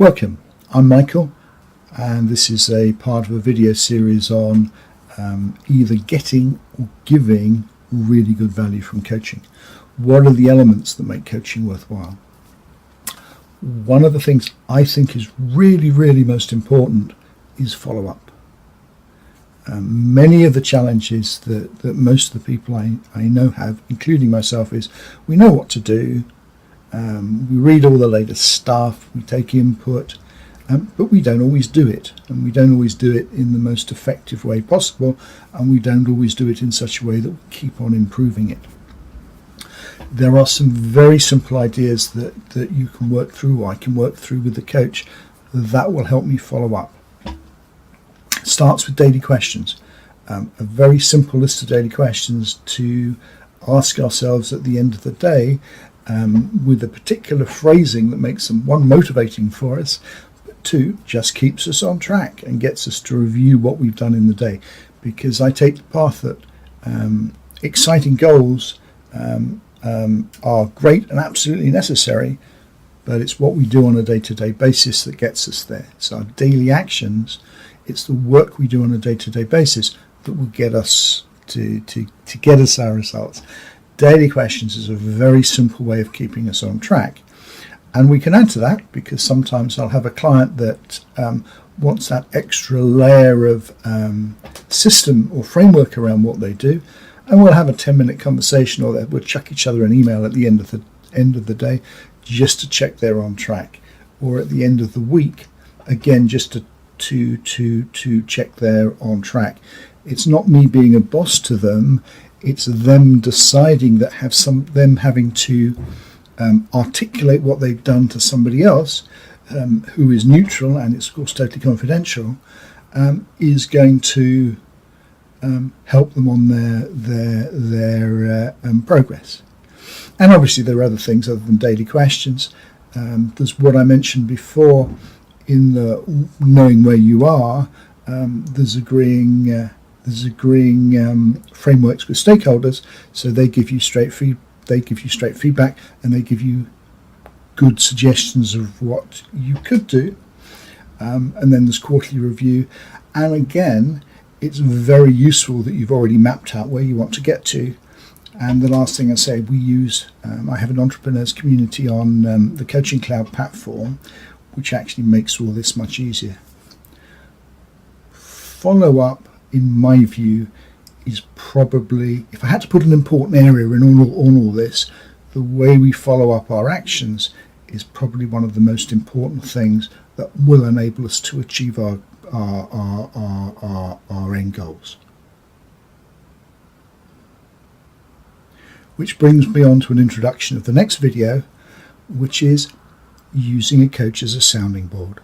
Welcome, I'm Michael, and this is a part of a video series on either getting or giving really good value from coaching. What are the elements that make coaching worthwhile? One of the things I think is really most important is follow-up. Many of the challenges that most of the people I know have, including myself, is we know what to do. We read all the latest stuff, we take input, but we don't always do it, and we don't always do it in the most effective way possible, and we don't always do it in such a way that we keep on improving it. There are some very simple ideas that you can work through, or I can work through with the coach, that will help me follow up. It starts with daily questions. A very simple list of daily questions to ask ourselves at the end of the day, with a particular phrasing that makes them, one, motivating for us, but two, just keeps us on track and gets us to review what we've done in the day. Because I take the path that exciting goals are great and absolutely necessary, but it's what we do on a day-to-day basis that gets us there. So our daily actions, it's the work we do on a day-to-day basis that will get us to get us our results. Daily questions is a very simple way of keeping us on track, and we can add to that because sometimes I'll have a client that wants that extra layer of system or framework around what they do, and we'll have a 10-minute conversation, or we'll chuck each other an email at the end of the day just to check they're on track, or at the end of the week again just to check they're on track. It's not me being a boss to them. It's them deciding that them having to articulate what they've done to somebody else who is neutral, and it's of course totally confidential, is going to help them on their progress. And obviously there are other things other than daily questions. There's what I mentioned before in the knowing where you are. There's agreeing frameworks with stakeholders, so they give you straight feedback, and they give you good suggestions of what you could do. And then there's quarterly review, and again, it's very useful that you've already mapped out where you want to get to. And the last thing I say, we use I have an entrepreneurs community on the Coaching Cloud platform, which actually makes all this much easier. Follow up, in my view, is probably, if I had to put an important area in all this, the way we follow up our actions is probably one of the most important things that will enable us to achieve our end goals. Which brings me on to an introduction of the next video, which is using a coach as a sounding board.